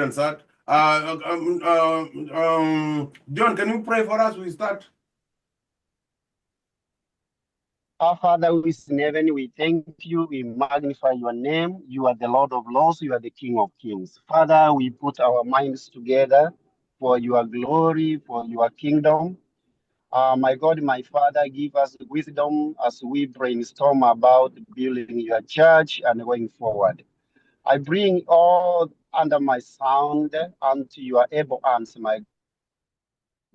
and start. John, can you pray for us? We start. Our Father who is in heaven, we thank you, we magnify your name. You are the Lord of Lords, you are the King of Kings. Father, we put our minds together for your glory, for your kingdom. My God, my Father, give us wisdom as we brainstorm about building your church and going forward. I bring all under my sound unto your able hands, my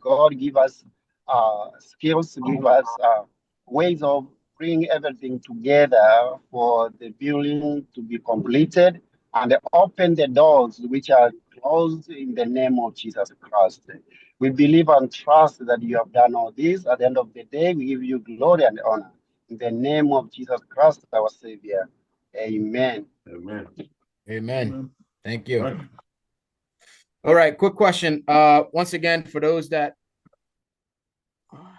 God. Give us skills, give us ways of bringing everything together for the building to be completed and open the doors which are closed in the name of Jesus Christ. We believe and trust that you have done all this. At the end of the day, we give you glory and honor. In the name of Jesus Christ, our Savior. Amen. Amen. Amen. Thank you. Right. All right, quick question. Once again, for those that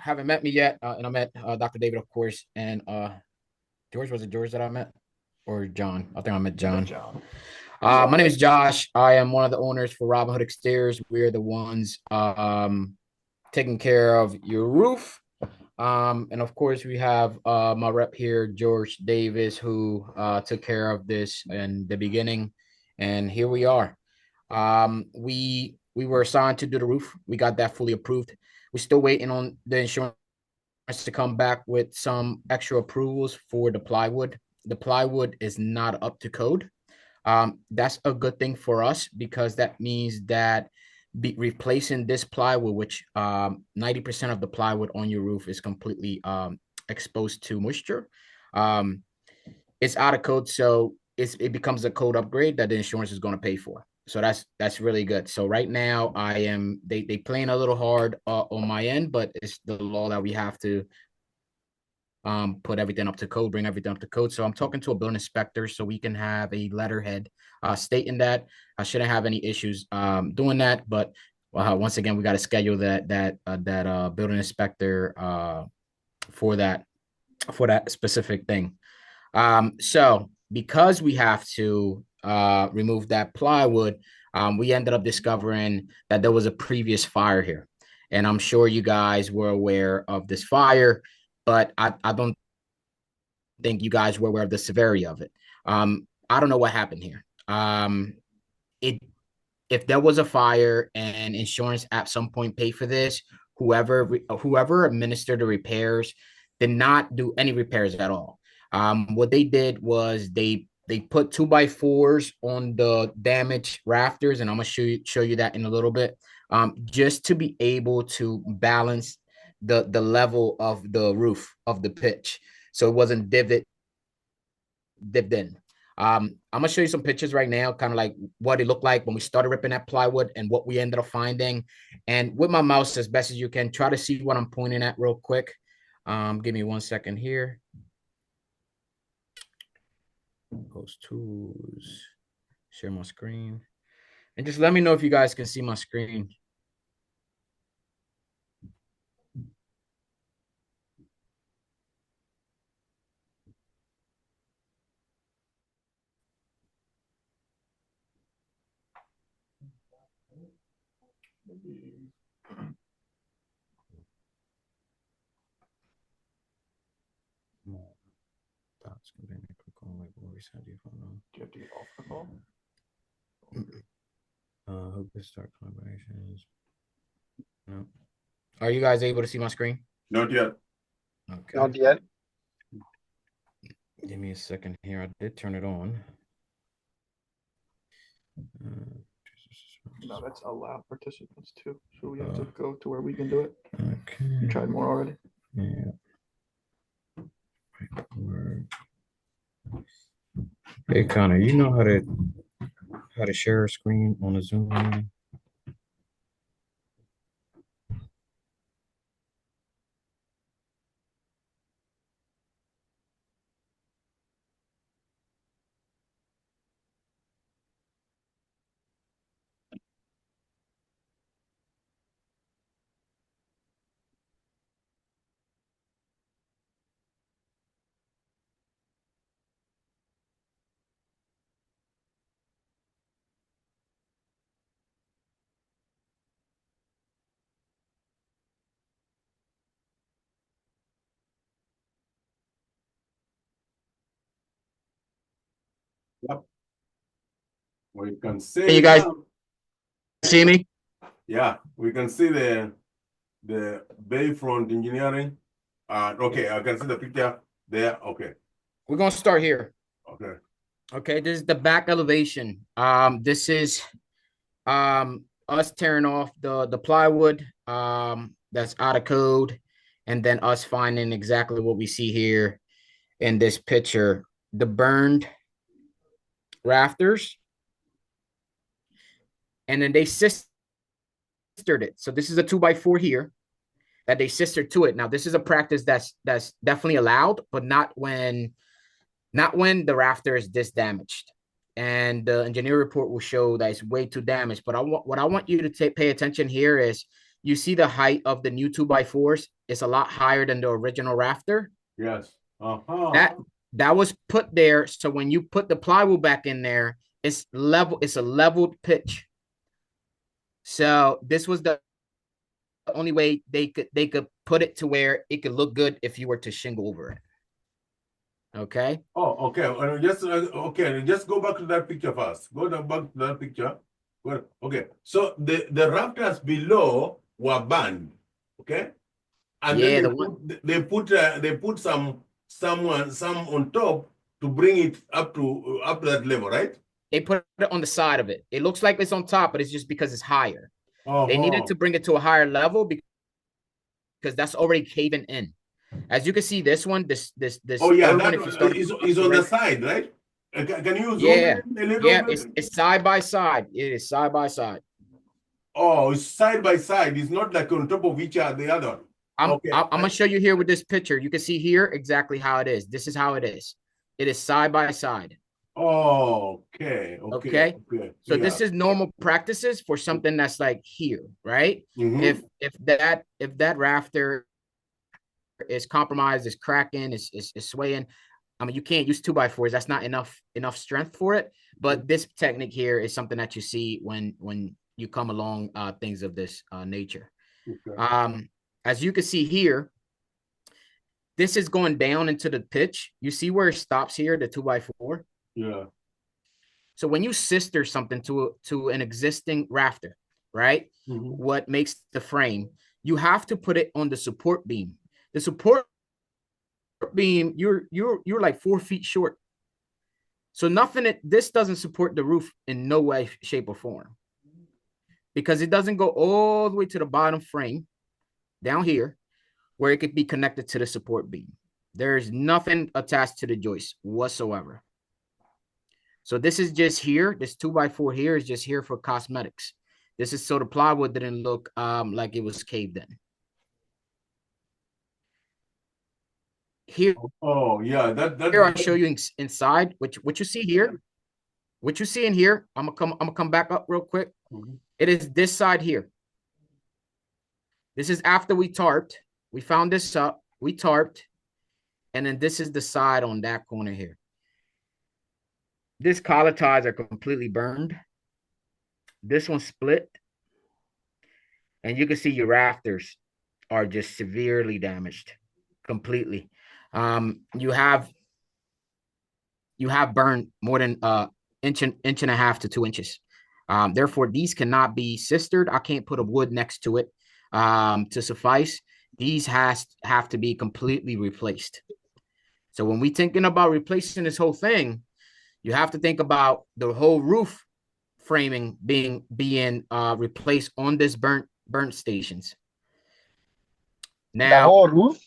haven't met me yet, and I met Dr. David, of course, and George, was it George that I met? Or John? I think I met John. My name is Josh. I am one of the owners for Robinhood Exteriors. We're the ones taking care of your roof. And of course, we have my rep here, George Davis, who took care of this in the beginning. And here we are. We were assigned to do the roof. We got that fully approved. We're still waiting on the insurance to come back with some extra approvals for the plywood. The plywood is not up to code. That's a good thing for us because that means that replacing this plywood, which 90% of the plywood on your roof is completely exposed to moisture. It's out of code, so it becomes a code upgrade that the insurance is going to pay for. So that's really good. So right now they playing a little hard on my end, but it's the law that we have to put everything up to code, bring everything up to code. So I'm talking to a building inspector so we can have a letterhead stating that. I shouldn't have any issues doing that, but once again, we got to schedule that building inspector for that specific thing. So because we have to remove that plywood, we ended up discovering that there was a previous fire here. And I'm sure you guys were aware of this fire, but I don't think you guys were aware of the severity of it. I don't know what happened here. It If there was a fire and insurance at some point paid for this, whoever administered the repairs did not do any repairs at all. What they did was they put 2x4s on the damaged rafters, and I'm gonna show you that in a little bit, just to be able to balance the level of the roof of the pitch, so it wasn't dipped in. I'm gonna show you some pictures right now, kind of like what it looked like when we started ripping that plywood and what we ended up finding. And with my mouse, as best as you can, try to see what I'm pointing at real quick. Give me 1 second here. Those tools, share my screen, and just let me know if you guys can see my screen. That's gonna be click on like what we said. Do you have to get off the call? Hope to start collaborations. No. Are you guys able to see my screen? Not yet. Okay. Not yet. Give me a second here. I did turn it on. No, that's allow participants too. So we have to go to where we can do it. Okay. You tried more already? Yeah. Hey Connor, you know how to share a screen on a Zoom meeting? Yep. We can see Can you guys now. see me? Yeah, we can see the Bayfront Engineering. Okay, I can see the picture there. Okay, We're gonna start here. okay. Okay, this is the back elevation. This is us tearing off the plywood that's out of code, and then us finding exactly what we see here in this picture, the burned rafters, and then they sistered it. So this is a 2x4 here that they sistered to it. Now this is a practice that's definitely allowed, but not when the rafter is this damaged. And the engineer report will show that it's way too damaged. But what I want you to pay attention here is you see the height of the new 2x4s is a lot higher than the original rafter. Yes. That was put there so when you put the plywood back in there, it's level. It's a leveled pitch. So this was the only way they could put it to where it could look good if you were to shingle over it. Okay. Oh, okay. Okay. Just go back to that picture first. Back to that picture. Okay. So the rafters below were burned. Okay. And Yeah, then they put some on top to bring it up to that level, right? they put it on the side of it. It looks like it's on top, but it's just because it's higher. They needed to bring it to a higher level because that's already caving in. As you can see, this one, this. Oh yeah, that is on the side, right? Can you zoom in a little bit? It's side by side. It is side by side. Oh, it's side by side. It's not like on top of each other, the other. I'm gonna show you here with this picture. You can see here exactly how it is. This is how it is. It is side by side. Oh, okay. So this is normal practices for something that's like here, right? Mm-hmm. If that rafter is compromised, is cracking, is swaying, I mean, you can't use 2x4s. That's not enough strength for it. But this technique here is something that you see when you come along things of this nature. Okay. As you can see here, this is going down into the pitch. You see where it stops here, the 2x4? Yeah. So when you sister something to an existing rafter, right? Mm-hmm. What makes the frame, you have to put it on the support beam. The support beam, you're like 4 feet short. So this doesn't support the roof in no way, shape, or form. Because it doesn't go all the way to the bottom frame down here where it could be connected to the support beam. There's nothing attached to the joist whatsoever. So this is just here. This 2x4 here is just here for cosmetics. This is so the plywood didn't look like it was caved in. Here, yeah, here I'll show you inside. What you see here, what you see in here. I'm gonna come back up real quick. Mm-hmm. It is this side here. This is after we tarped. We found this up. We tarped, and then this is the side on that corner here. This collar ties are completely burned. This one split, and you can see your rafters are just severely damaged, completely. You have burned more than inch and a half to 2 inches. Therefore, these cannot be sistered. I can't put a wood next to it to suffice. These have to be completely replaced. So when we thinking about replacing this whole thing, you have to think about the whole roof framing being replaced on this burnt stations. Now, the whole roof.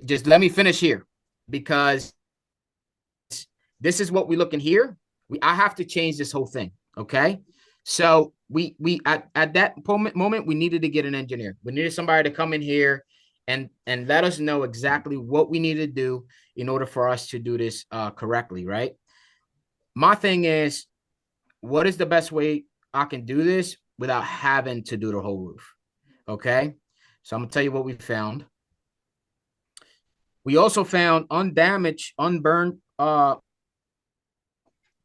Just let me finish here, because this is what we're looking here. I have to change this whole thing. Okay. So we at that moment, we needed to get an engineer. We needed somebody to come in here and let us know exactly what we need to do in order for us to do this correctly. Right. My thing is, what is the best way I can do this without having to do the whole roof? Okay. So I'm gonna tell you what we found. We also found undamaged, unburned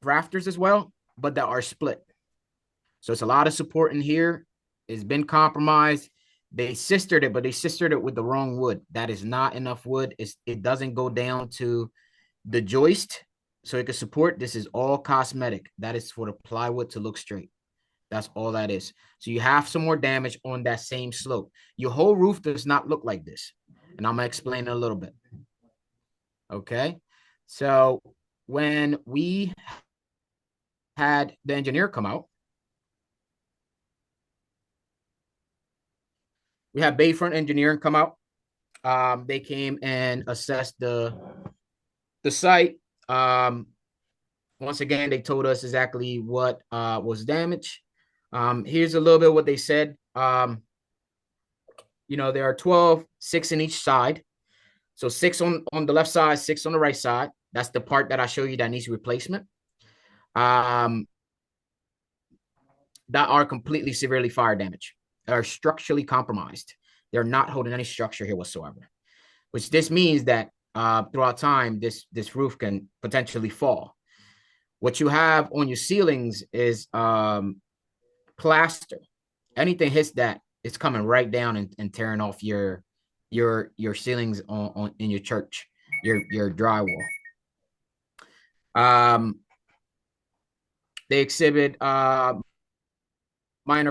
rafters as well, but that are split. So it's a lot of support in here. It's been compromised. They sistered it, but they sistered it with the wrong wood. That is not enough wood. It doesn't go down to the joist. so it can support. This is all cosmetic. That is for the plywood to look straight. That's all that is. So you have some more damage on that same slope. Your whole roof does not look like this. And I'm going to explain it a little bit. Okay. So when we had the engineer come out, we had Bayfront Engineering come out. They came and assessed the site. Once again, they told us exactly what was damaged. Here's a little bit of what they said. There are 12, 6 in each side. So 6 on the left side, 6 on the right side. That's the part that I show you that needs replacement. That are completely severely fire damaged, are structurally compromised. They're not holding any structure here whatsoever, which this means that throughout time, this roof can potentially fall. What you have on your ceilings is plaster. Anything hits that, it's coming right down and tearing off your ceilings on in your church, your drywall. They exhibit minor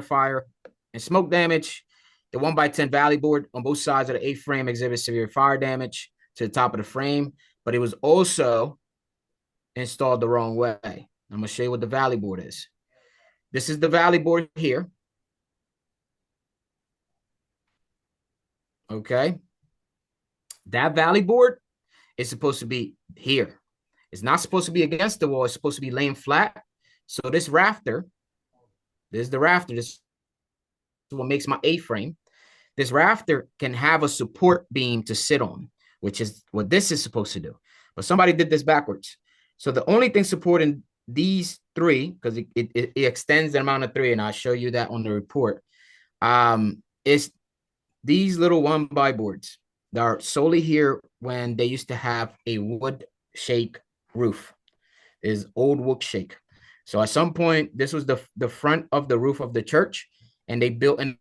fire and smoke damage. The 1x10 valley board on both sides of the A-frame exhibits severe fire damage to the top of the frame, but it was also installed the wrong way. I'm going to show you what the valley board is. This is the valley board here. Okay. That valley board is supposed to be here. It's not supposed to be against the wall. It's supposed to be laying flat. So this rafter, this is the rafter. This is what makes my A-frame. This rafter can have a support beam to sit on, which is what this is supposed to do. But somebody did this backwards. So the only thing supporting these 3, because it extends the amount of 3, and I'll show you that on the report, is these little 1x boards that are solely here when they used to have a wood shake roof. Is old wood shake. So at some point, this was the front of the roof of the church, and they built an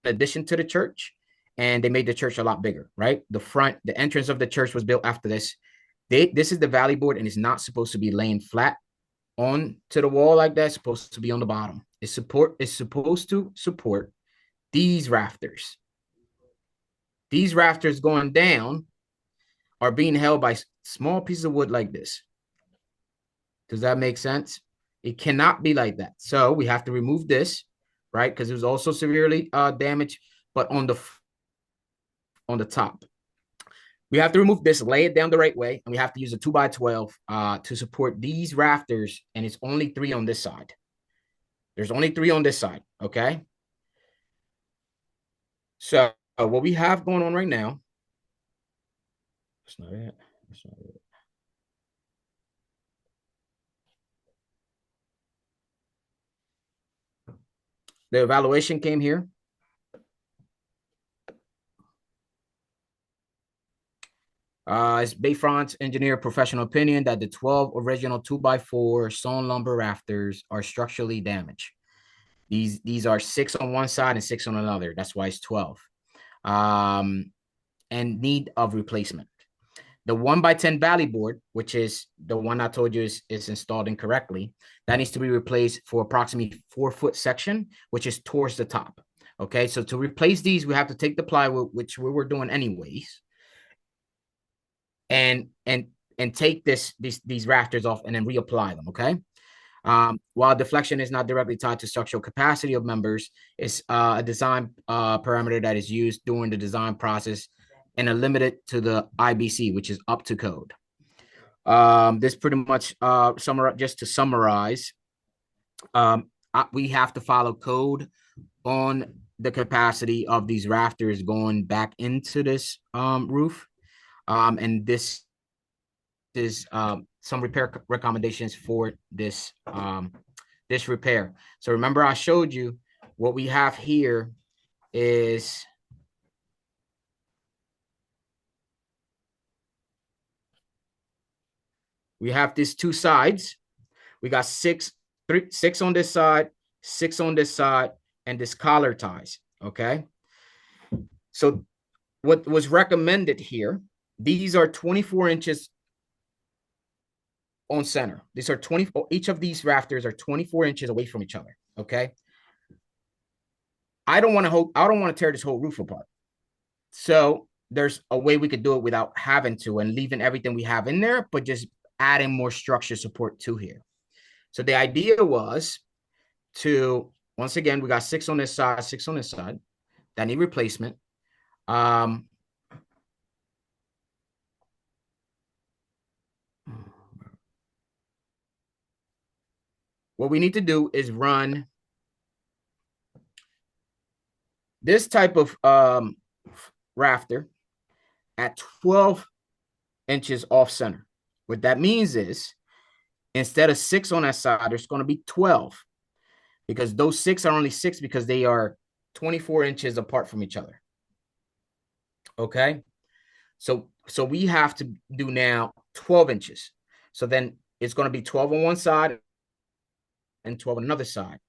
addition to the church, and they made the church a lot bigger, right? The entrance of the church was built after this. This is the valley board, and it's not supposed to be laying flat on to the wall like that. It's supposed to be on the bottom. It's supposed to support these rafters. These rafters going down are being held by small pieces of wood like this. Does that make sense? It cannot be like that. So we have to remove this, right? Because it was also severely damaged, but on the top. We have to remove this, lay it down the right way, and we have to use a 2x12 to support these rafters, and it's only 3 on this side. There's only 3 on this side, okay? So what we have going on right now, that's not it. That's not it. The evaluation came here. It's Bayfront's engineer professional opinion that the 12 original 2x4 sawn lumber rafters are structurally damaged. These are 6 on one side and 6 on another. That's why it's 12. And need of replacement. The 1x10 valley board, which is the one I told you is installed incorrectly, that needs to be replaced for approximately 4-foot section, which is towards the top. Okay, so to replace these, we have to take the plywood, which we were doing anyways, and take these rafters off and then reapply them. Okay. While deflection is not directly tied to structural capacity of members, it's a design parameter that is used during the design process and are limited to the IBC, which is up to code. This pretty much just to summarize, we have to follow code on the capacity of these rafters going back into this roof. And this is some repair recommendations for this repair. So remember, I showed you what we have here is we have these 2 sides. We got 6 on this side, 6 on this side, and this collar ties. Okay. So what was recommended here, these are 24 inches on center. These are 20, each of these rafters are 24 inches away from each other. Okay. I don't want to tear this whole roof apart. So there's a way we could do it without having to and leaving everything we have in there, but just adding more structure support to here. So the idea was to, once again, we got 6 on this side, 6 on this side that need replacement. What we need to do is run this type of rafter at 12 inches off center. What that means is instead of 6 on that side, there's going to be 12 because those 6 are only 6 because they are 24 inches apart from each other. Okay. So we have to do now 12 inches. So then it's going to be 12 on one side and 12 on another side.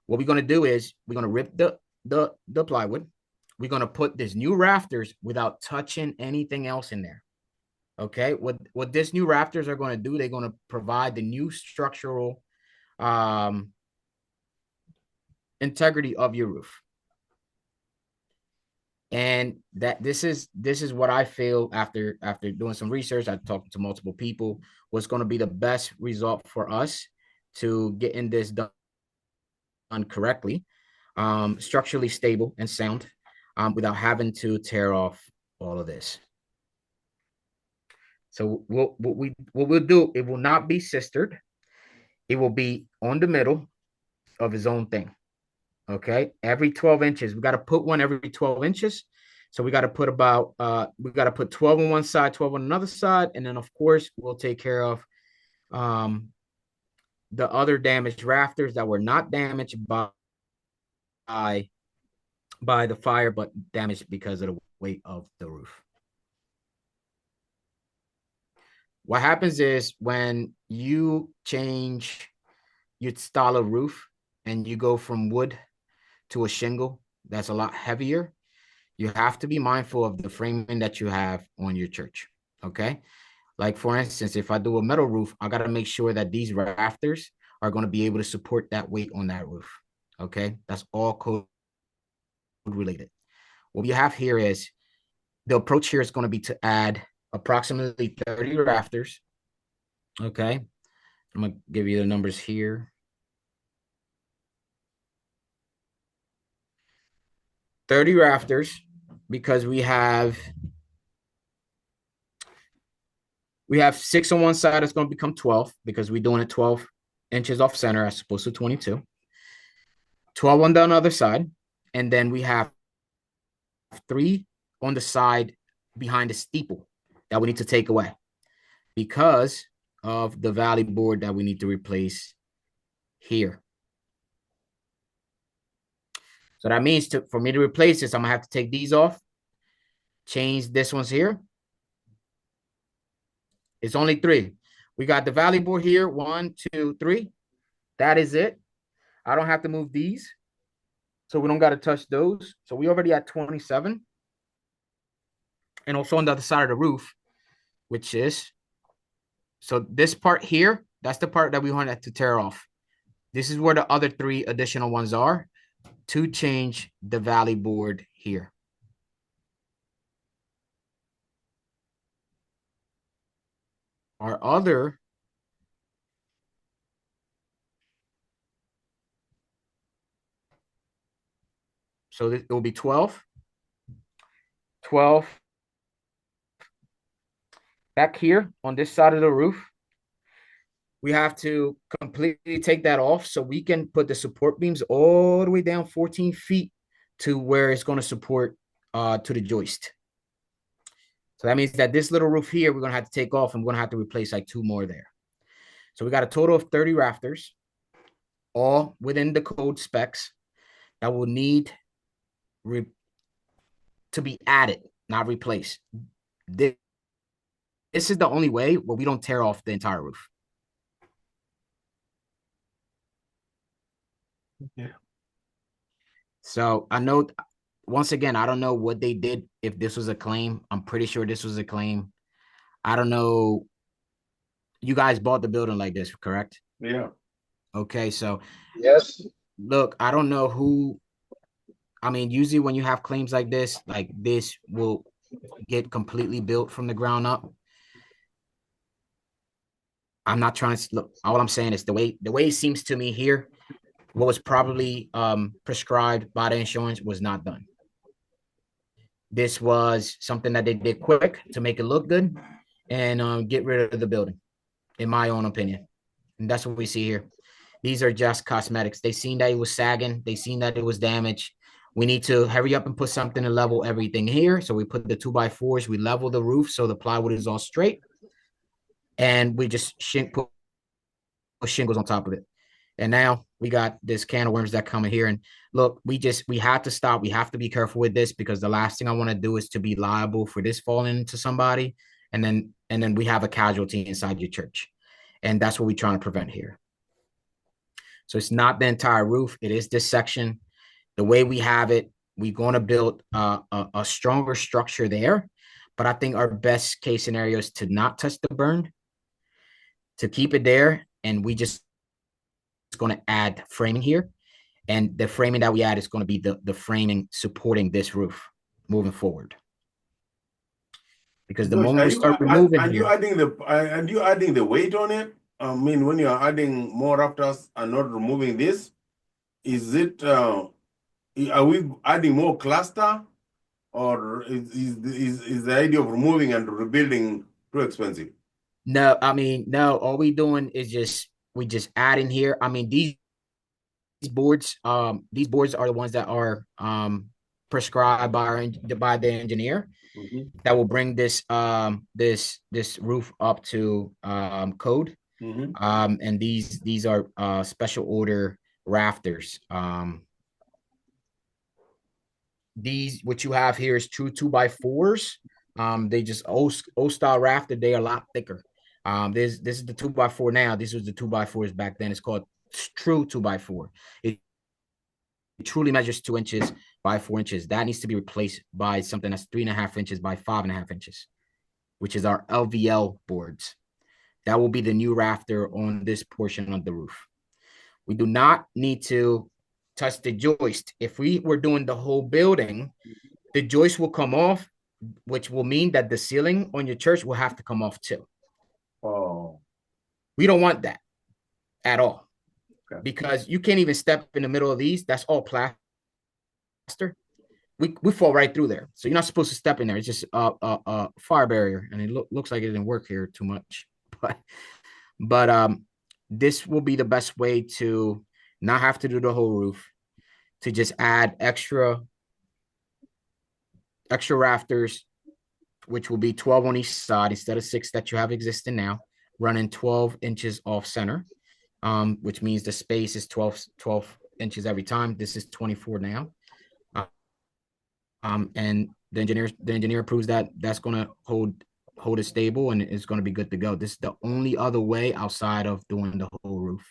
What we're going to do is we're going to rip the plywood. We're going to put this new rafters without touching anything else in there. Okay. What this new rafters are going to do, they're going to provide the new structural integrity of your roof. And that this is what I feel after doing some research. I talked to multiple people. What's going to be the best result for us to getting this done correctly, structurally stable and sound, without having to tear off all of this. So what we'll do, it will not be sistered. It will be on the middle of its own thing. Okay. Every 12 inches, we got to put one every 12 inches. So we got to put about, we got to put 12 on one side, 12 on another side. And then of course we'll take care of, the other damaged rafters that were not damaged by the fire, but damaged because of the weight of the roof. What happens is when you change your style of roof and you go from wood to a shingle that's a lot heavier, you have to be mindful of the framing that you have on your church. Okay. Like for instance, if I do a metal roof, I got to make sure that these rafters are going to be able to support that weight on that roof. Okay. That's all code related. What we have here is the approach here is going to be to add approximately 30 rafters. Okay. I'm going to give you the numbers here. 30 rafters because we have 6 on one side. It's going to become 12 because we're doing it 12 inches off center as opposed to 22. 12 on the other side. And then we have 3 on the side behind the steeple that we need to take away because of the valley board that we need to replace here. So that means for me to replace this, I'm gonna have to take these off, change this one's here. It's only 3. We got the valley board here, 1, 2, 3. That is it. I don't have to move these. So we don't got to touch those. So we already at 27. And also on the other side of the roof, which is, so this part here, that's the part that we wanted to tear off. This is where the other 3 additional ones are to change the valley board here. Our other so it will be 12. 12 back here on this side of the roof. We have to completely take that off so we can put the support beams all the way down 14 feet to where it's going to support to the joist. So that means that this little roof here, we're going to have to take off and we're going to have to replace like 2 more there. So we got a total of 30 rafters, all within the code specs that will need to be added, not replaced. This is the only way where we don't tear off the entire roof. Yeah. So I know, once again, I don't know what they did, if this was a claim. I'm pretty sure this was a claim. I don't know you guys bought the building like this, correct? Yeah. Okay, so Yes. look, I don't know who. I mean, usually when you have claims like this will get completely built from the ground up. I'm not trying to look. All I'm saying is the way it seems to me here, what was probably prescribed by the insurance was not done. This was something that they did quick to make it look good and get rid of the building, in my own opinion. And that's what we see here. These are just cosmetics. They seen that it was sagging. They seen that it was damaged. We need to hurry up and put something to level everything here. So we put the 2x4s. We level the roof so the plywood is all straight. And we just put shingles on top of it. And now we got this can of worms that come in here. And look, we have to stop. We have to be careful with this because the last thing I want to do is to be liable for this falling into somebody. And then we have a casualty inside your church. And that's what we're trying to prevent here. So it's not the entire roof. It is this section. The way we have it, we're going to build a stronger structure there. But I think our best case scenario is to not touch the burn, to keep it there. And we just going to add framing here. And the framing that we add is going to be the framing supporting this roof moving forward. Because the moment we start removing and you adding the weight on it? I mean, when you are adding more rafters and not removing this, is it are we adding more cluster, or is the idea of removing and rebuilding too expensive? No, I mean, no, all we doing is we just add in here. I mean, these boards are the ones that are prescribed by the engineer. Mm-hmm. That will bring this this roof up to code. Mm-hmm. And these are special order rafters. These what you have here is true 2x4s. They just old style rafter. They are a lot thicker. This is the 2x4 now. This was the 2x4s back then. It's called true 2x4. It truly measures 2 inches by 4 inches. That needs to be replaced by something that's 3.5 inches by 5.5 inches, which is our LVL boards. That will be the new rafter on this portion of the roof. We do not need to touch the joist. If we were doing the whole building, the joist will come off, which will mean that the ceiling on your church will have to come off too. Oh. We don't want that at all. Okay. Because you can't even step in the middle of these. That's all plaster. We fall right through there. So you're not supposed to step in there. It's just a fire barrier. And it looks like it didn't work here too much. But this will be the best way to not have to do the whole roof, to just add extra rafters, which will be 12 on each side instead of 6 that you have existing now, running 12 inches off center, which means the space is 12 inches every time. This is 24 now. And the engineer proves that that's going to hold it stable and it's going to be good to go. This is the only other way outside of doing the whole roof.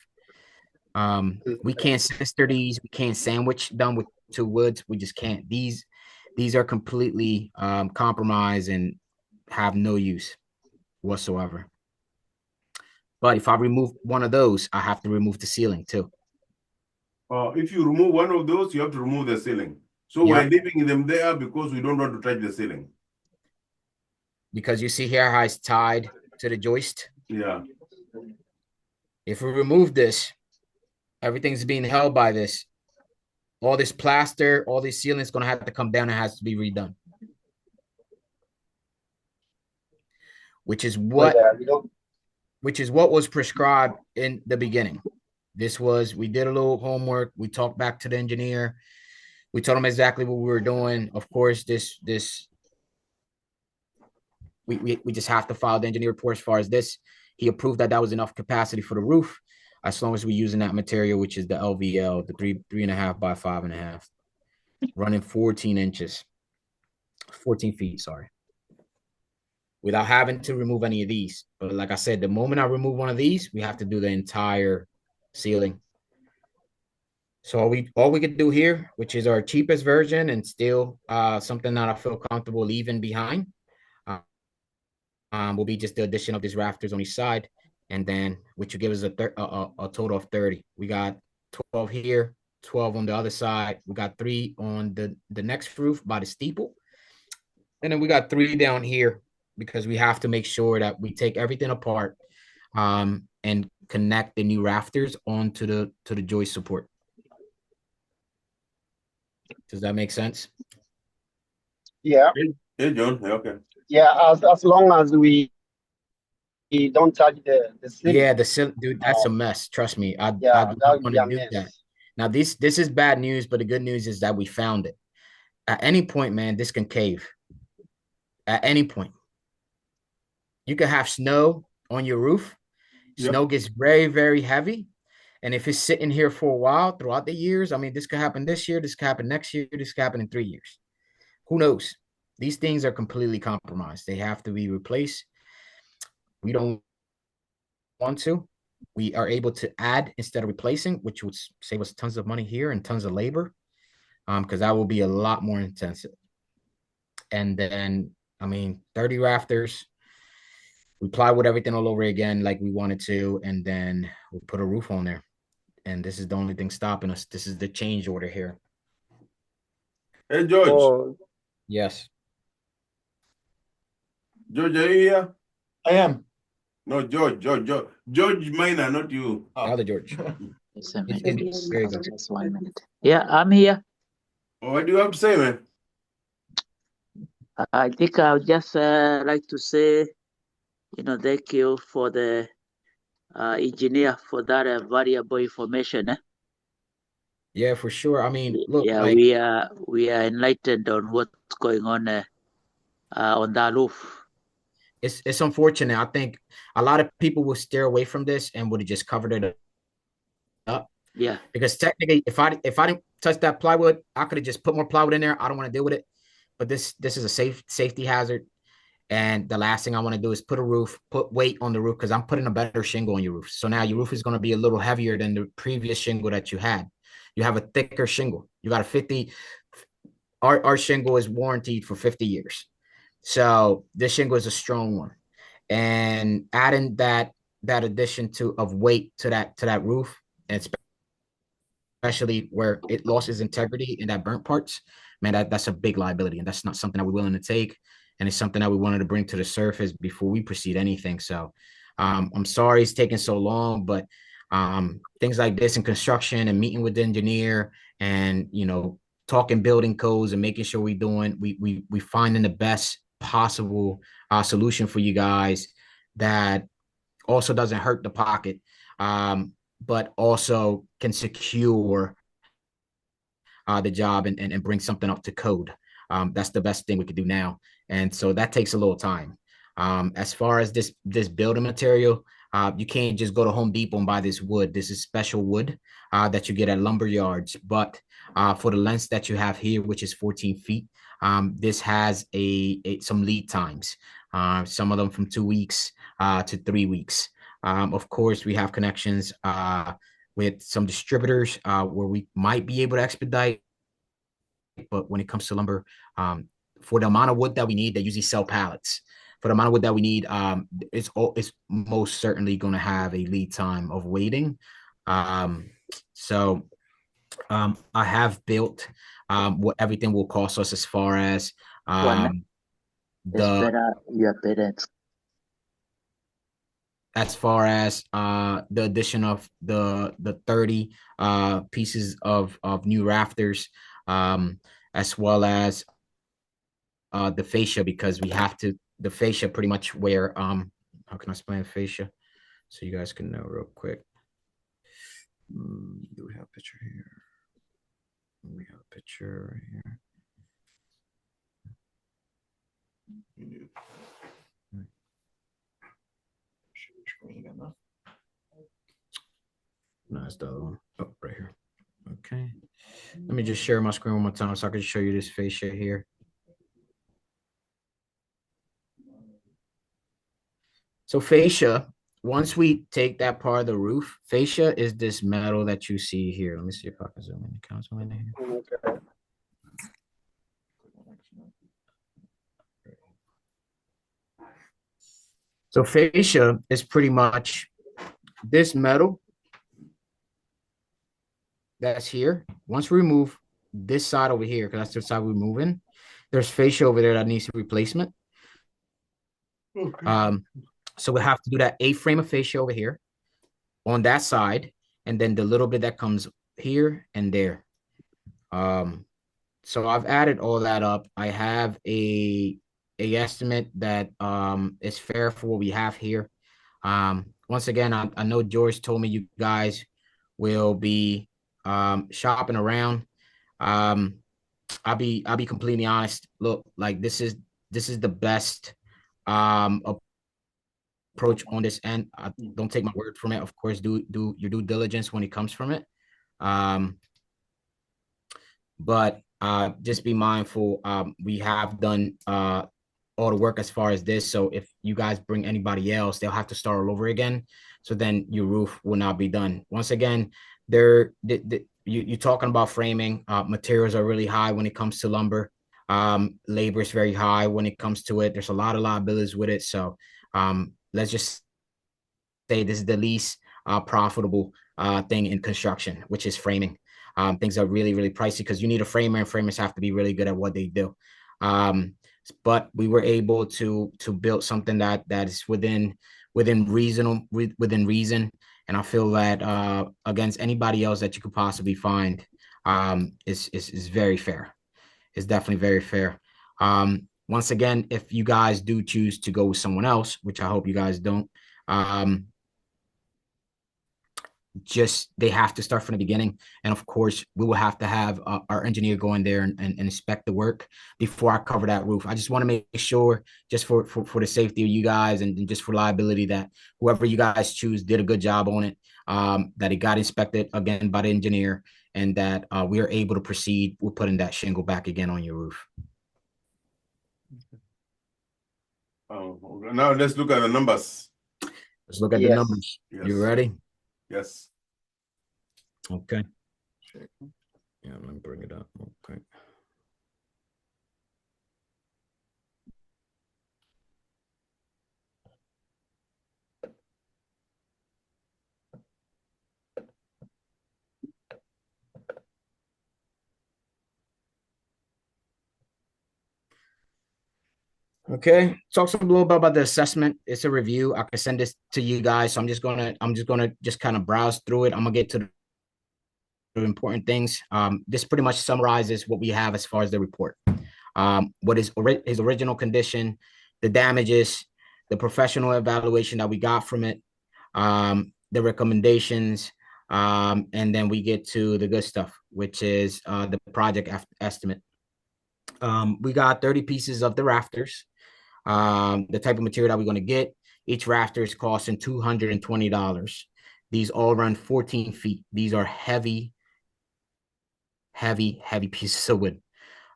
We can't sister these. We can't sandwich them with 2 woods. We just can't. These are completely compromised and have no use whatsoever. But if I remove one of those, I have to remove the ceiling too. If you remove one of those, you have to remove the ceiling. So yep. We're leaving them there because we don't want to touch the ceiling. Because you see here how it's tied to the joist? Yeah. If we remove this, everything's being held by this. All this plaster, all this ceiling is going to have to come down and has to be redone. Which is what was prescribed in the beginning. We did a little homework. We talked back to the engineer. We told him exactly what we were doing. Of course, we just have to file the engineer report as far as this. He approved that was enough capacity for the roof, as long as we're using that material, which is the LVL, the 3.5 by 5.5, running 14 feet, sorry, without having to remove any of these. But like I said, the moment I remove one of these, we have to do the entire ceiling. So all we could do here, which is our cheapest version and still something that I feel comfortable leaving behind, will be just the addition of these rafters on each side. and then which will give us a total of 30. We got 12 here, 12 on the other side. We got 3 on the next roof by the steeple, and then we got 3 down here because we have to make sure that we take everything apart and connect the new rafters onto the joist support. Does that make sense? Yeah. Hey, John. Okay. Yeah, as long as we don't touch the ceiling. Yeah, dude, that's a mess. Trust me, I'd Yeah, that not would want be to a do mess. that. Now, this is bad news, but the good news is that we found it. At any point, man, this can cave. At any point, you could have snow on your roof. Yep. Snow gets very, very heavy, and if it's sitting here for a while throughout the years, I mean, this could happen this year, this could happen next year, this could happen in 3 years. Who knows? These things are completely compromised. They have to be replaced. We don't want to. We are able to add instead of replacing, which would save us tons of money here and tons of labor, because that will be a lot more intensive. And then, I mean, 30 rafters, we plywood everything all over again like we wanted to, and then we'll put a roof on there. And this is the only thing stopping us. This is the change order here. Hey, George. Oh, Yes. George, are you here? I am. No, George. George Minor, not you. Other George. Just a It's- minute, it's please. very good. Just 1 minute. Yeah, I'm here. Oh, what do you have to say, man? I think I would just like to say, thank you for the engineer for that valuable information. Yeah, for sure. I mean, look, Yeah, like, we are enlightened on what's going on that roof. it's unfortunate. I think a lot of people will steer away from this and would have just covered it up. Yeah, Because technically, if I didn't touch that plywood, I could have just put more plywood in there. I don't want to deal with it. But this is a safety hazard. And the last thing I want to do is put weight on the roof, because I'm putting a better shingle on your roof. So now your roof is going to be a little heavier than the previous shingle that you had. You have a thicker shingle. You got a 50. Our shingle is warranted for 50 years. So this shingle is a strong one. And adding that addition of weight to that roof, and especially where it lost its integrity in that burnt parts, man, that's a big liability, and that's not something that we're willing to take. And it's something that we wanted to bring to the surface before we proceed anything. So I'm sorry it's taking so long, but things like this in construction and meeting with the engineer and, talking building codes and making sure we finding the best possible solution for you guys that also doesn't hurt the pocket, but also can secure the job and bring something up to code. That's the best thing we could do now. And so that takes a little time. As far as this building material, you can't just go to Home Depot and buy this wood. This is special wood that you get at lumber yards. But for the length that you have here, which is 14 feet, this has some lead times. Some of them from 2 weeks to 3 weeks. Of course, we have connections with some distributors where we might be able to expedite. But when it comes to lumber, for the amount of wood that we need, they usually sell pallets. For the amount of wood that we need, it's most certainly going to have a lead time of waiting. So I have built what everything will cost us as far as it's better. You're better. as far as the addition of the 30 pieces of new rafters, as well as the fascia, because we have to, the fascia pretty much where, how can I explain fascia so you guys can know real quick? Do we have a picture here? We have a picture right here. No, it's the other one. Oh, right here. Okay. Let me just share my screen one more time so I can show you this fascia here. So fascia, once we take that part of the roof, fascia is this metal that you see here. Let me see if I can zoom in. Can I zoom in here? okay. So fascia is pretty much this metal that's here, once we remove this side over here, because that's the side we're moving, there's fascia over there that needs replacement. Okay. So we have to do that A-frame of fascia over here on that side, and then the little bit that comes here and there. So I've added all that up. I have a estimate that is fair for what we have here. Once again, I know George told me you guys will be shopping around. I'll be completely honest. Look, like this is the best approach on this end. Don't take my word from it. Of course, do your due diligence when it comes from it. But just be mindful. We have done all the work as far as this. So if you guys bring anybody else, they'll have to start all over again. So then your roof will not be done. Once again, you're talking about framing. Materials are really high when it comes to lumber. Labor is very high when it comes to it. There's a lot of liabilities with it. So let's just say this is the least profitable thing in construction, which is framing. Things are really, really pricey because you need a framer, and framers have to be really good at what they do. But we were able to build something that is within reason, and I feel that against anybody else that you could possibly find, is very fair. It's definitely very fair. Once again, if you guys do choose to go with someone else, which I hope you guys don't, just they have to start from the beginning. And of course, we will have to have our engineer go in there and inspect the work before I cover that roof. I just want to make sure, just for the safety of you guys and just for liability, that whoever you guys choose did a good job on it, that it got inspected again by the engineer, and that we are able to proceed with putting that shingle back again on your roof. Now let's look at the numbers. Let's look at the Yes. numbers. Yes. You ready? Yes. Okay. Yeah, let me bring it up. Okay. Okay, talk some a little bit about the assessment. It's a review. I can send this to you guys. So I'm just gonna kind of browse through it. I'm gonna get to the important things. This pretty much summarizes what we have as far as the report. What is his original condition, the damages, the professional evaluation that we got from it, the recommendations, and then we get to the good stuff, which is the project estimate. We got 30 pieces of the rafters. The type of material that we're going to get. Each rafter is costing $220. These all run 14 feet. These are heavy pieces of wood.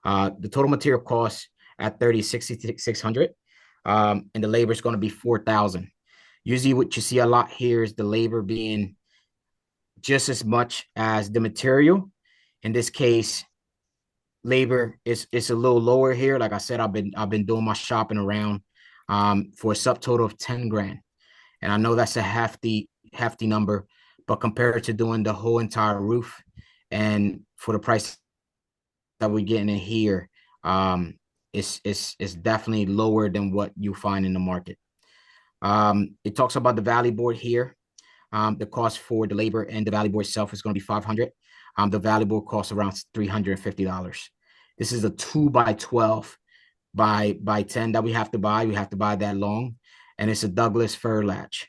The total material cost at 30 is $6,600. And the labor is going to be $4,000. Usually what you see a lot here is the labor being just as much as the material. In this case, labor is a little lower here. Like I said, I've been doing my shopping around for a subtotal of 10 grand. And I know that's a hefty number, but compared to doing the whole entire roof and for the price that we're getting in here, it's definitely lower than what you find in the market. It talks about the valley board here. The cost for the labor and the valley board itself is going to be $500. The valley board costs around $350. This is a 2x12 by 10 that we have to buy. We have to buy that long, and it's a Douglas fir latch.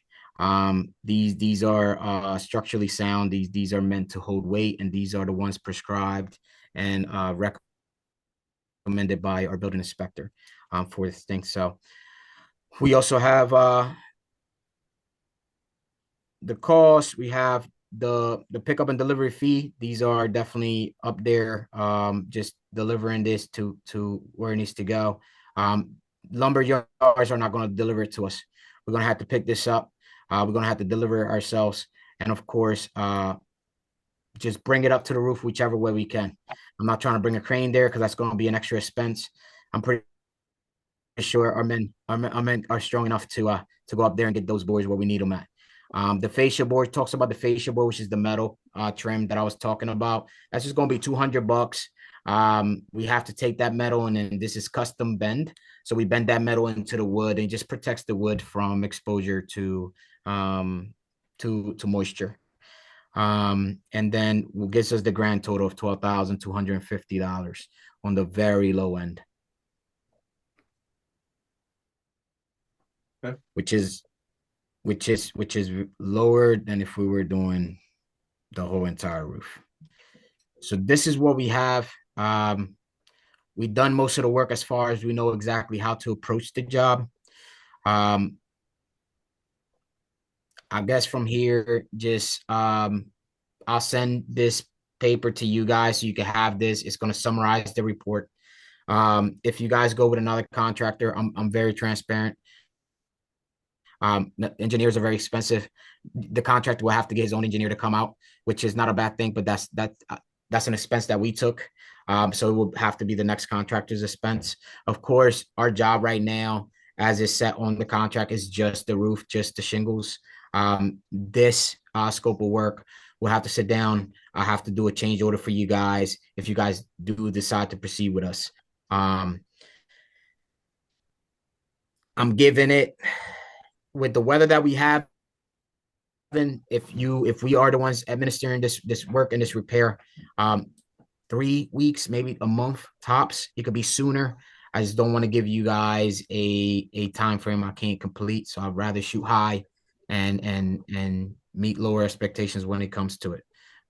These are structurally sound. These are meant to hold weight, and these are the ones prescribed and recommended by our building inspector for this thing. So we also have the cost. We have the pickup and delivery fee. These are definitely up there. Just delivering this to where it needs to go. Lumber yards are not going to deliver it to us. We're going to have to pick this up. We're going to have to deliver it ourselves. And of course, just bring it up to the roof whichever way we can. I'm not trying to bring a crane there because that's going to be an extra expense. I'm pretty sure our men are strong enough to go up there and get those boards where we need them at. The fascia board talks about the fascia board, which is the metal trim that I was talking about. That's just going to be $200. We have to take that metal, and then this is custom bend. So we bend that metal into the wood, and it just protects the wood from exposure to moisture. And then gives us the grand total of $12,250 on the very low end. Okay. Which is lower than if we were doing the whole entire roof. So this is what we have. We've done most of the work as far as we know exactly how to approach the job. I guess from here, just I'll send this paper to you guys so you can have this. It's going to summarize the report. If you guys go with another contractor, I'm very transparent. Engineers are very expensive. The contractor will have to get his own engineer to come out, which is not a bad thing, but that's an expense that we took. So it will have to be the next contractor's expense. Of course, our job right now, as is set on the contract, is just the roof, just the shingles. This scope of work, we'll have to sit down. I have to do a change order for you guys if you guys do decide to proceed with us. I'm giving it, with the weather that we have, if we are the ones administering this work and this repair, 3 weeks, maybe a month tops. It could be sooner. I just don't want to give you guys a time frame I can't complete. So I'd rather shoot high and meet lower expectations when it comes to it.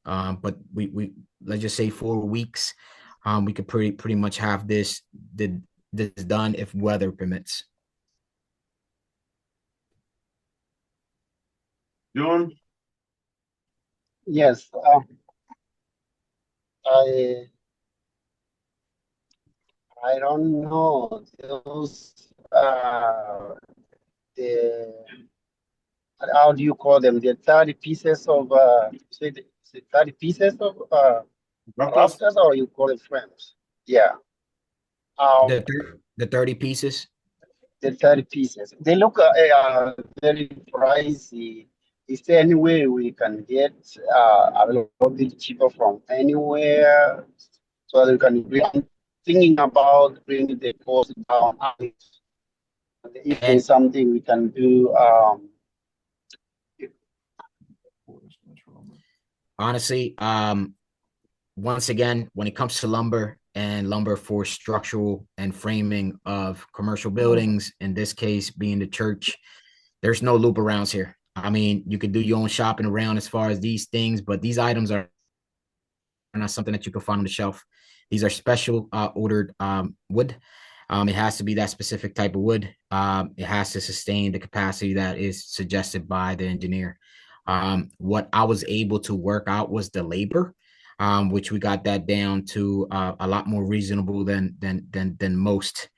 But we let's just say 4 weeks. We could pretty much have this done if weather permits. John? Yes, I don't know those the how do you call them, the 30 pieces of 30 pieces of rafters, or you call it frames? Yeah. The 30 pieces. The 30 pieces. They look very pricey. Is there any way we can get a little bit cheaper from anywhere so that we can I'm thinking about bringing the cost down. If there's something we can do. Honestly, once again, when it comes to lumber and lumber for structural and framing of commercial buildings, in this case being the church, there's no loop arounds here. I mean, you could do your own shopping around as far as these things, but these items are not something that you can find on the shelf. These are special ordered wood. It has to be that specific type of wood. It has to sustain the capacity that is suggested by the engineer. What I was able to work out was the labor, which we got that down to a lot more reasonable than most.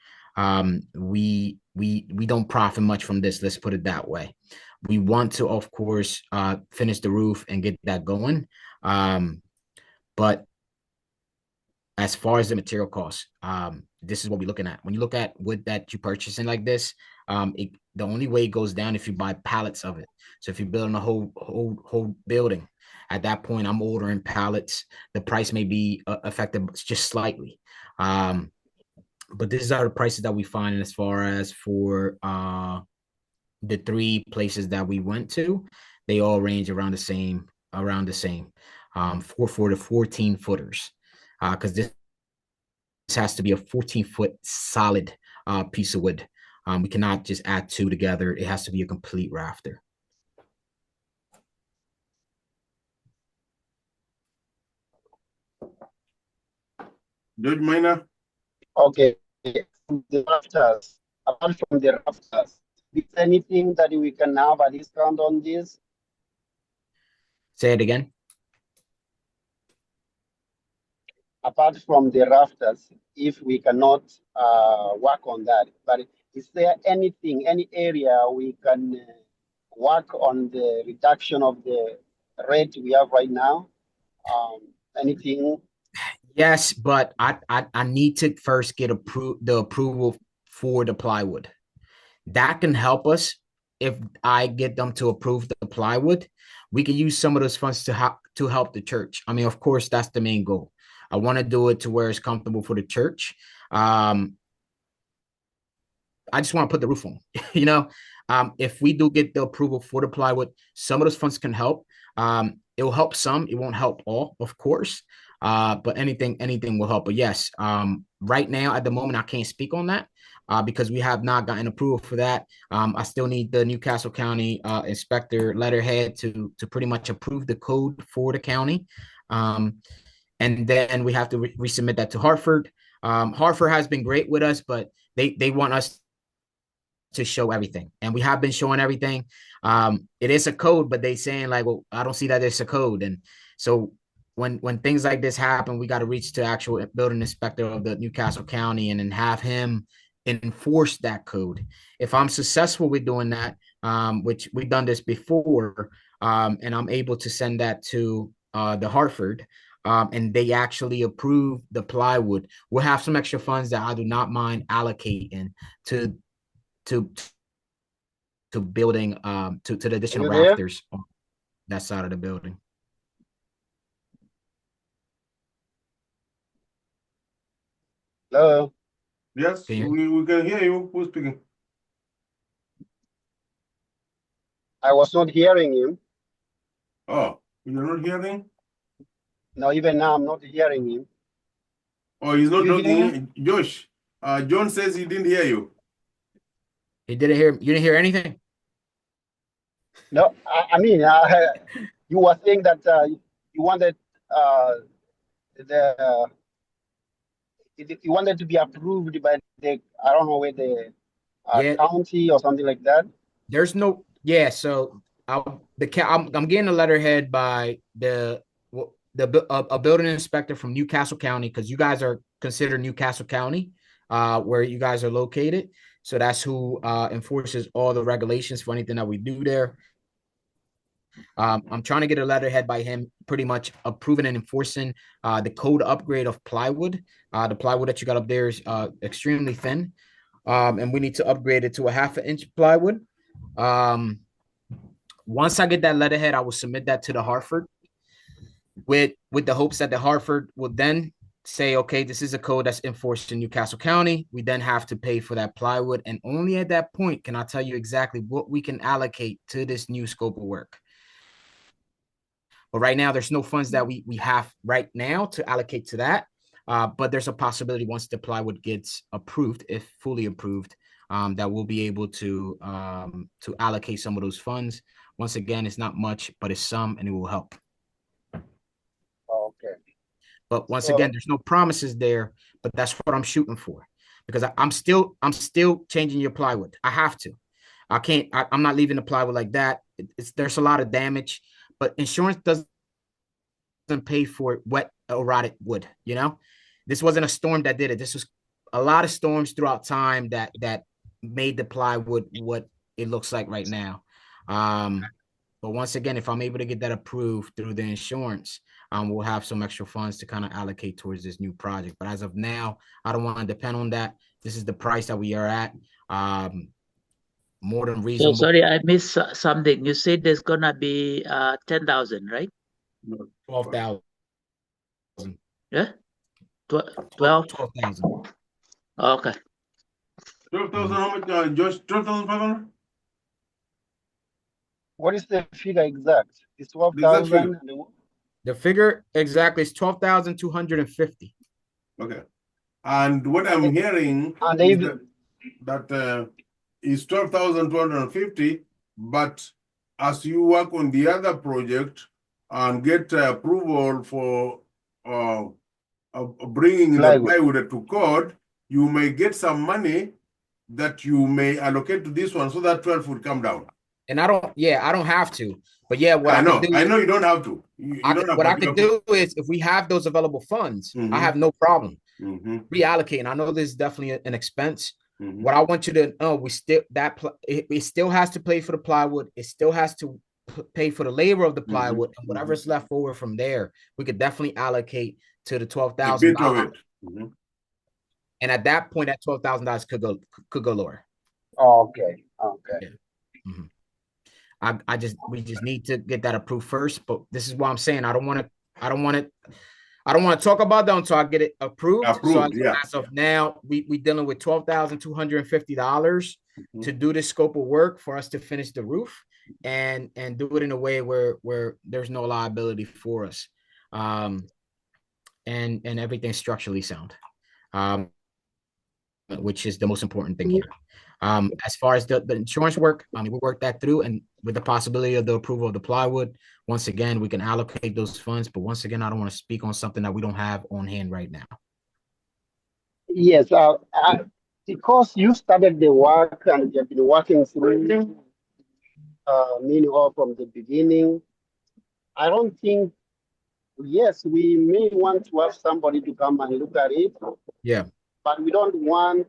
We don't profit much from this. Let's put it that way. We want to, of course, finish the roof and get that going. But as far as the material costs, this is what we're looking at. When you look at wood that you're purchasing like this, the only way it goes down if you buy pallets of it. So if you're building a whole building, at that point, I'm ordering pallets. The price may be affected just slightly. But these are the prices that we find as far as for the 3 places that we went to. They all range around the same, for the 14 footers. Because this has to be a 14-foot solid piece of wood. We cannot just add 2 together. It has to be a complete rafter. Judge Minor? Okay, the rafters. Apart from the rafters, is there anything that we can have a discount on this? Say it again. Apart from the rafters, if we cannot work on that, but is there anything, any area we can work on the reduction of the rate we have right now? Anything? Yes, but I need to first get the approval for the plywood. That can help us if I get them to approve the plywood, we can use some of those funds to help the church. I mean, of course, that's the main goal. I want to do it to where it's comfortable for the church. I just want to put the roof on, you know. If we do get the approval for the plywood, some of those funds can help. It will help some, it won't help all, of course. But anything will help. But yes, right now at the moment, I can't speak on that because we have not gotten approval for that. I still need the Newcastle County inspector letterhead to pretty much approve the code for the county. And then we have to resubmit that to Hartford. Hartford has been great with us, but they want us to show everything, and we have been showing everything. It is a code, but they saying like, well, I don't see that it's a code. And so when things like this happen, we got to reach to actual building inspector of the Newcastle County and then have him enforce that code. If I'm successful with doing that, which we've done this before, and I'm able to send that to the Hartford, and they actually approve the plywood, we'll have some extra funds that I do not mind allocating to building to the additional rafters on that side of the building. Hello. Yes, we can hear you. Who's speaking? I was not hearing him. Oh, you're not hearing? No, even now I'm not hearing him. Oh, he's not You hear talking. Josh, John says he didn't hear you. He didn't hear. You didn't hear anything? No, I mean, you were saying that you wanted you wanted to be approved by the, I don't know where the county or something like that. There's no, yeah. So I'm getting a letterhead by a building inspector from Newcastle County, because you guys are considered Newcastle County, where you guys are located. So that's who enforces all the regulations for anything that we do there. I'm trying to get a letterhead by him, pretty much approving and enforcing the code upgrade of plywood. The plywood that you got up there is extremely thin, and we need to upgrade it to a 1/2 inch plywood. Once I get that letterhead, I will submit that to the Hartford with the hopes that the Hartford will then say, okay, this is a code that's enforced in Newcastle County. We then have to pay for that plywood. And only at that point can I tell you exactly what we can allocate to this new scope of work. But right now, there's no funds that we have right now to allocate to that. But there's a possibility once the plywood gets approved, if fully approved, that we'll be able to allocate some of those funds. Once again, it's not much, but it's some, and it will help. Okay. But once again, there's no promises there, but that's what I'm shooting for, because I'm still changing your plywood. I have to. I can't. I'm not leaving the plywood like that. There's a lot of damage, but insurance doesn't pay for wet or rotted wood. You know, this wasn't a storm that did it. This was a lot of storms throughout time that made the plywood what it looks like right now. But once again, if I'm able to get that approved through the insurance, we'll have some extra funds to kind of allocate towards this new project. But as of now, I don't want to depend on that. This is the price that we are at. More than reasonable. So sorry, I missed something. You said there's gonna be 10,000, right? No, 12,000. Yeah, 12. 12,000. Okay. 12,000. How much? Josh, 12,500. What is the figure exact? It's 12,000. The figure exactly is 12,250. Okay. And what I'm hearing is that is 12,250, but as you work on the other project and get approval for bringing the plywood to code, you may get some money that you may allocate to this one so that 12 would come down. And I don't have to. But yeah, what I know you don't have to. What I could do is, if we have those available funds, I have no problem reallocating. I know this is definitely an expense. What I want you to know, it still has to pay for the plywood. It still has to pay for the labor of the plywood, and whatever's left over from there, we could definitely allocate to the $12,000. And at that point, that $12,000 could go lower. Okay. Okay. Yeah. Mhm. We just need to get that approved first. But this is why I'm saying I don't want to talk about that until I get it approved. Approved, yeah. As of now, we dealing with $12,250 to do this scope of work for us to finish the roof and do it in a way where there's no liability for us, and everything's structurally sound, which is the most important thing here. As far as the insurance work, we worked that through, and with the possibility of the approval of the plywood, once again, we can allocate those funds. But once again, I don't want to speak on something that we don't have on hand right now. Yes, because you started the work and you've been working through many all from the beginning. I don't think, yes, we may want to have somebody to come and look at it. Yeah. But we don't want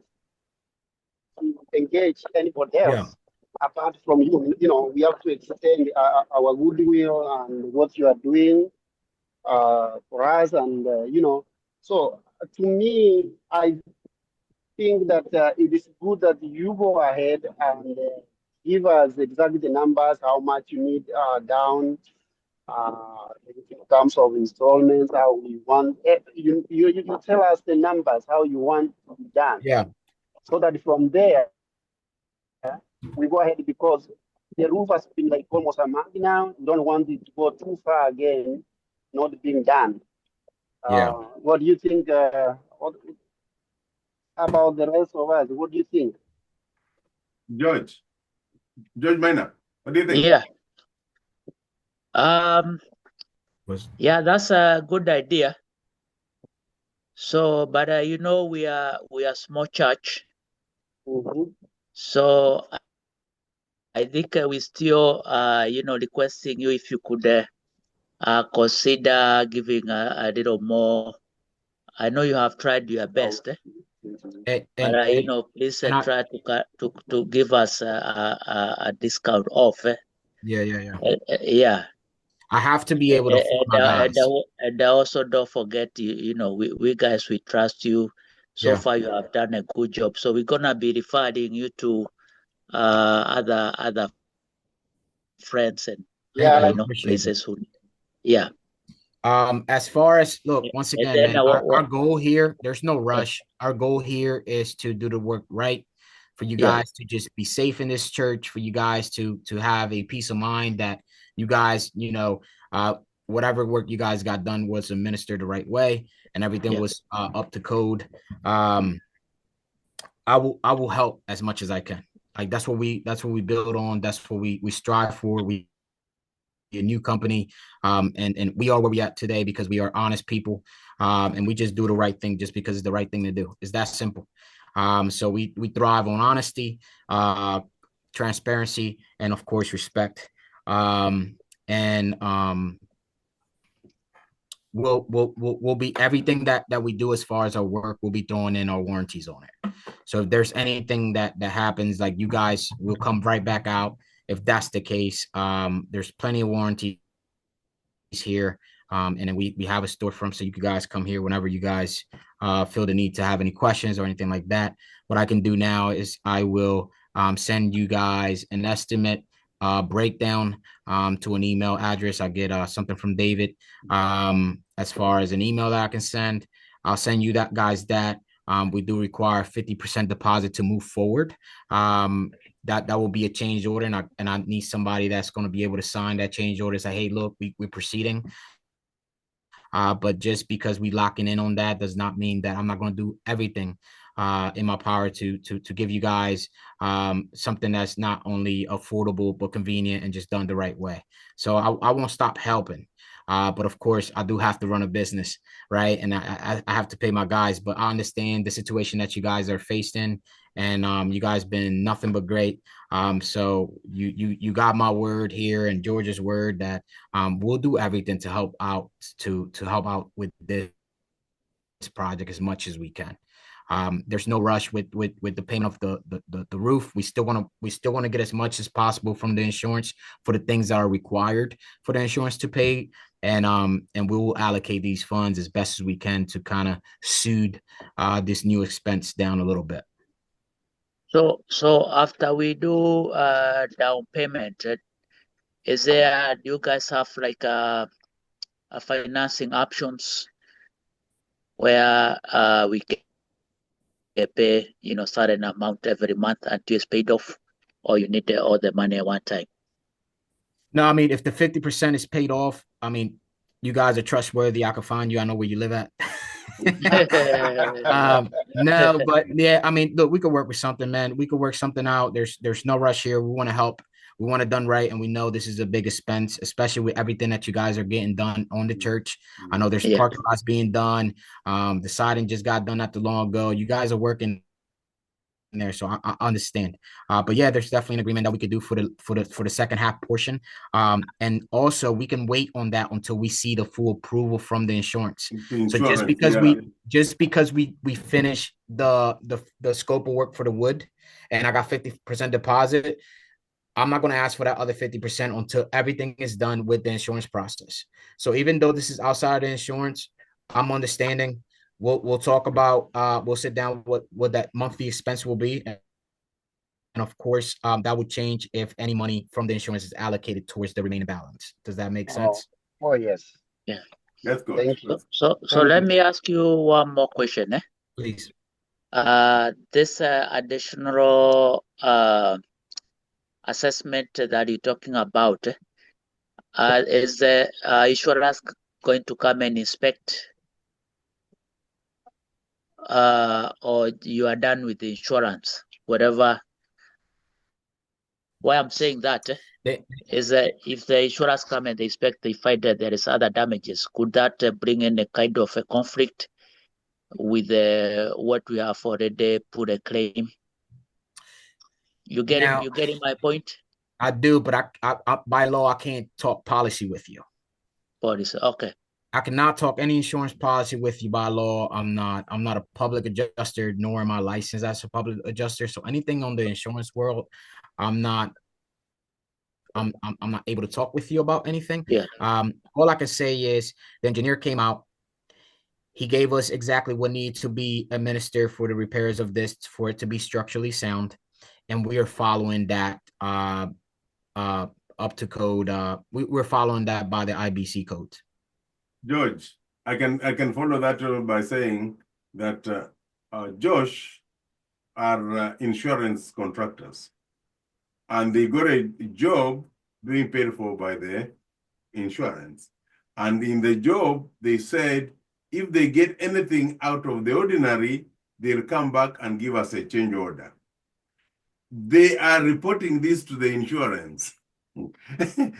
to engage anybody else apart from you. You know, we have to extend our goodwill and what you are doing for us. And, so to me, I think that it is good that you go ahead and give us exactly the numbers, how much you need down in terms of installments, how we want. You tell us the numbers, how you want to be done. Yeah. So that from there, we go ahead because the roof has been like almost a month now. We don't want it to go too far again, not being done. Yeah. What do you think about the rest of us? What do you think? George Minor, what do you think? Yeah. Yeah, that's a good idea. So, but we are a small church. Mm-hmm. So I think we still requesting you if you could consider giving a little more. I know you have tried your best, but please try to give us a discount off. Yeah. I have to be able to afford my guys. And also don't forget, we guys, we trust you. So far, you have done a good job. So we're gonna be referring you to other friends and places who. Yeah. As far as once again, man, our goal here, there's no rush. Our goal here is to do the work right, for you guys to just be safe in this church, for you guys to have a peace of mind that you guys, whatever work you guys got done was administered the right way and everything was up to code. I will help as much as I can. Like that's what we build on. That's what we strive for. We a new company, and we are where we at today because we are honest people, and we just do the right thing just because it's the right thing to do. It's that simple. So we thrive on honesty, transparency, and of course respect. We'll be everything that we do as far as our work. We'll be throwing in our warranties on it. So if there's anything that happens, like you guys will come right back out. If that's the case, there's plenty of warranties here. And then we have a storefront, so you guys come here whenever you guys feel the need to have any questions or anything like that. What I can do now is I will send you guys an estimate breakdown to an email address. I get something from David as far as an email that I can send. I'll send you that, guys, that we do require 50% deposit to move forward. That will be a change order, and I need somebody that's going to be able to sign that change order. Say, hey, look, we're proceeding. But just because we locking in on that does not mean that I'm not going to do everything in my power to give you guys something that's not only affordable but convenient and just done the right way. So I won't stop helping. But of course, I do have to run a business, right? And I have to pay my guys. But I understand the situation that you guys are faced in, and you guys been nothing but great. So you got my word here and George's word that we'll do everything to help out with this project as much as we can. There's no rush with the payment of the roof. We still want to get as much as possible from the insurance for the things that are required for the insurance to pay, and we will allocate these funds as best as we can to kind of soothe this new expense down a little bit. So after we do down payment, do you guys have like a financing options where we can pay certain amount every month until it's paid off, or you need all the money at one time? No, I mean, if the 50% is paid off, I mean, you guys are trustworthy. I can find you. I know where you live at. No, but yeah, I mean, look, we could work with something, man. We could work something out. There's no rush here. We want to help. We want it done right, and we know this is a big expense, especially with everything that you guys are getting done on the church. I know there's Yeah. parking lots being done. The siding just got done not too long ago. You guys are working there, so I understand. But yeah, there's definitely an agreement that we could do for the second half portion. And also we can wait on that until we see the full approval from the insurance. So just because we finish the scope of work for the wood, and I got 50% deposit, I'm not going to ask for that other 50% until everything is done with the insurance process. So even though this is outside the insurance, I'm understanding. We'll talk about we'll sit down what that monthly expense will be, and of course that would change if any money from the insurance is allocated towards the remaining balance. Does that make sense? Oh yes. Yeah. That's good. Thank you. So Thank let you. me ask you one more question. Please. This additional assessment that you're talking about, is the insurance going to come and inspect, or you are done with the insurance? Whatever. Why I'm saying that is that if the insurance come and they inspect, they find that there is other damages, could that bring in a kind of a conflict with what we have already put a claim? You getting my point? I do, but I by law I can't talk policy with you. Policy, okay. I cannot talk any insurance policy with you by law. I'm not a public adjuster, nor am I licensed as a public adjuster. So anything on the insurance world, I'm not able to talk with you about anything. Yeah. All I can say is the engineer came out. He gave us exactly what needs to be administered for the repairs of this for it to be structurally sound, and we are following that up to code. We're following that by the IBC codes. George, I can follow that by saying that Josh are insurance contractors, and they got a job being paid for by the insurance. And in the job, they said if they get anything out of the ordinary, they'll come back and give us a change order. They are reporting this to the insurance.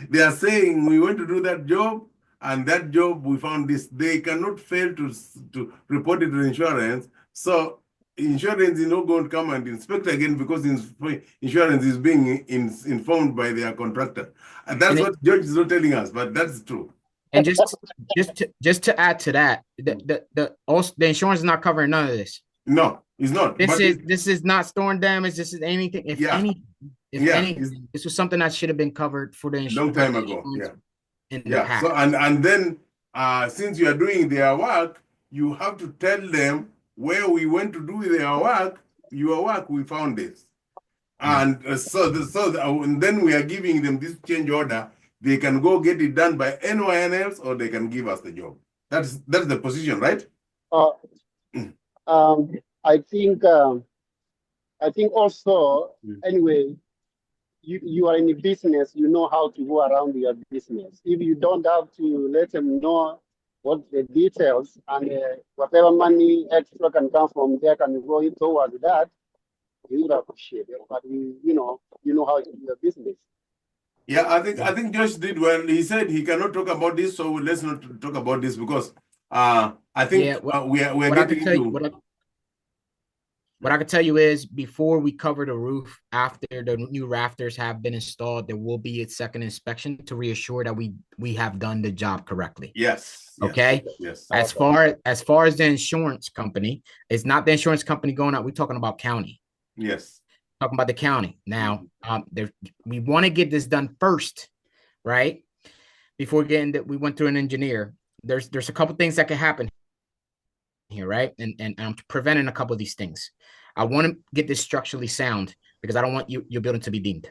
They are saying we want to do that job, and that job we found this. They cannot fail to report it to the insurance. So insurance is not going to come and inspect again because insurance is being informed by their contractor. And that's what George is not telling us, but that's true. And just to add to that, the insurance is not covering none of this. No, it's not. This is not storm damage. This is anything. If anything, this was something that should have been covered for the insurance long time ago. In the past. So and then since you are doing their work, you have to tell them where we went to do their work. Your work, we found this, and and then we are giving them this change order. They can go get it done by anyone else, or they can give us the job. That's the position, right? I think also, anyway, you are in the business, you know how to go around your business. If you don't have to let them know what the details, and whatever money extra can come from there can go towards that, you would appreciate it. But you know how to do your business. Yeah, I think Josh did well. He said he cannot talk about this, so let's not talk about this because I think we're getting into. What I can tell you is before we cover the roof, after the new rafters have been installed, there will be a second inspection to reassure that we have done the job correctly. Yes. Okay. Yes. As far as the insurance company, it's not the insurance company going out. We're talking about county. Yes. Talking about the county. Now, we want to get this done first, right? Before getting that, we went through an engineer. There's a couple things that can happen here, right? And I'm preventing a couple of these things. I want to get this structurally sound because I don't want your building to be deemed.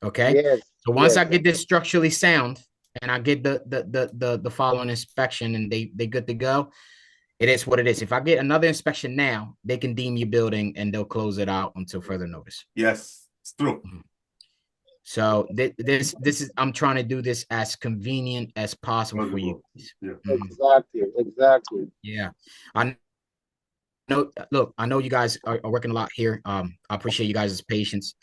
Okay. Yes. So once I Yes. get this structurally sound and I get the following inspection and they good to go, it is what it is. If I get another inspection now, they can deem your building and they'll close it out until further notice. Yes, it's true. So this is, I'm trying to do this as convenient as possible for you. Yeah. Exactly. Yeah. I know, look, I know you guys are working a lot here. I appreciate you guys' patience.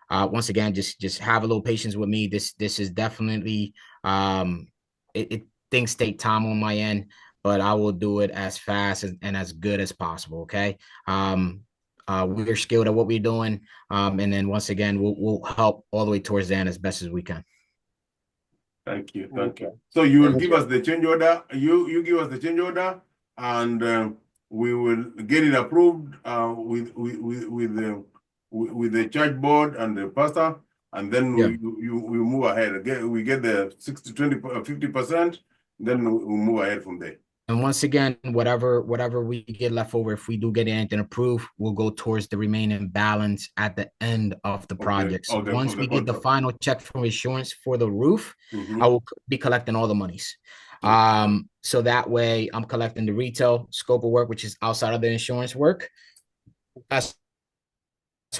Once again, just have a little patience with me. This is definitely things take time on my end, but I will do it as fast and as good as possible. Okay. We're skilled at what we're doing. And then once again, we'll help all the way towards the end as best as we can. Thank you. Thank you. So you will give us the change order. You give us the change order, and we will get it approved with the church board and the pastor, and then we move ahead. We get the 60, 20, 50%. Then we move ahead from there. And once again, whatever we get left over, if we do get anything approved, we'll go towards the remaining balance at the end of the project. So once we get the final check from insurance for the roof, I will be collecting all the monies. So that way I'm collecting the retail scope of work, which is outside of the insurance work, as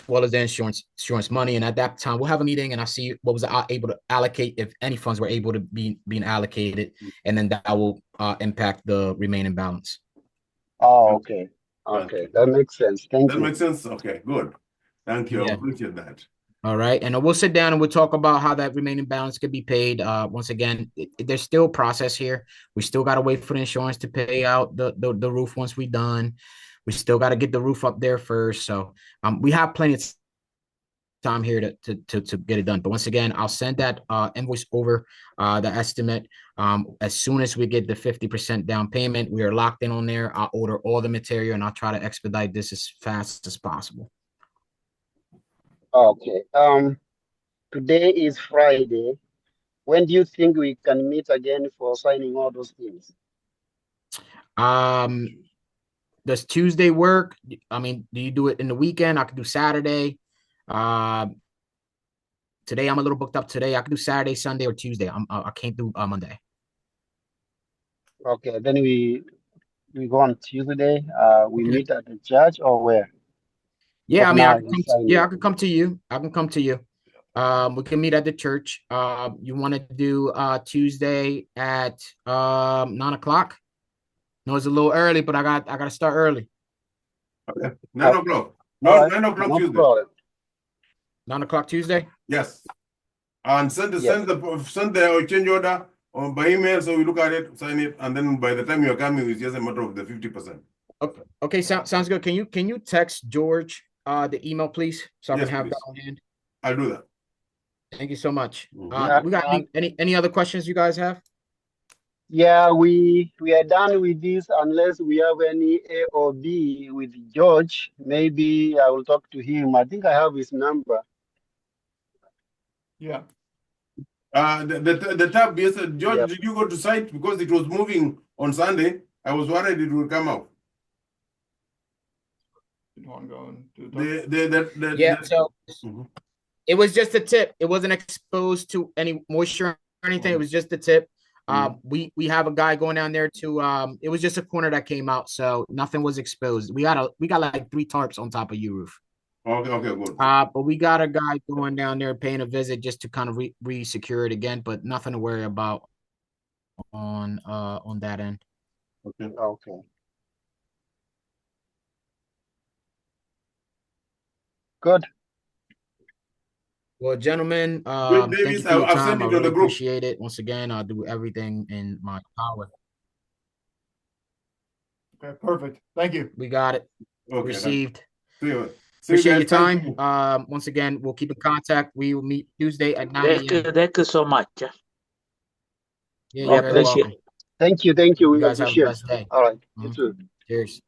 well as the insurance money. And at that time, we'll have a meeting and I'll see what was I able to allocate, if any funds were able to be being allocated, and then that will impact the remaining balance. Oh, okay. Okay, that makes sense. Thank you. That makes sense. Okay, good. Thank you. I appreciate that. All right. And we'll sit down and we'll talk about how that remaining balance could be paid. Once again, there's still a process here. We still got to wait for the insurance to pay out the roof once we're done. We still got to get the roof up there first. So we have plenty of time here to get it done. But once again, I'll send that invoice over, the estimate. As soon as we get the 50% down payment, we are locked in on there. I'll order all the material and I'll try to expedite this as fast as possible. Okay. Today is Friday. When do you think we can meet again for signing all those things? Does Tuesday work? I mean, do you do it in the weekend? I could do Saturday. Today I'm a little booked up today. I could do Saturday, Sunday, or Tuesday. I can't do Monday. Okay, then we go on Tuesday. We meet at the church or where? Yeah, I mean, I can come to you. I can come to you. We can meet at the church. You want to do Tuesday at 9 o'clock? No, it's a little early, but I got to start early. Okay, 9 o'clock. No, 9 o'clock Tuesday. Problem. 9 o'clock Tuesday? Yes. And send the change order by email, so we look at it, sign it, and then by the time you're coming, it's just a matter of the 50%. Okay, sounds good. Can you text George the email, please, so I can have that on hand? I'll do that. Thank you so much. We got any other questions you guys have? Yeah, we are done with this unless we have any A or B with George. Maybe I will talk to him. I think I have his number. Yeah. The tab, yes, George, did you go to site? Because it was moving on Sunday. I was worried it would come out. You want to go and do so it was just a tip. It wasn't exposed to any moisture or anything. It was just a tip. We have a guy going down there to it was just a corner that came out, so nothing was exposed. We got like 3 tarps on top of your roof. Okay, good. But we got a guy going down there paying a visit just to kind of re-secure it again, but nothing to worry about on that end. Okay. Good. Well, gentlemen, Davis, thank you for your time. I really the group. appreciate it. Once again, I'll do everything in my power. Okay, perfect. Thank you. We got it. Okay, Received. Appreciate your time. Once again, we'll keep in contact. We will meet Tuesday at 9 a.m. Thank you so much. Yeah, I you're very appreciate welcome. Thank you. We You guys have a appreciate blessed day. it. All right. You too. Cheers.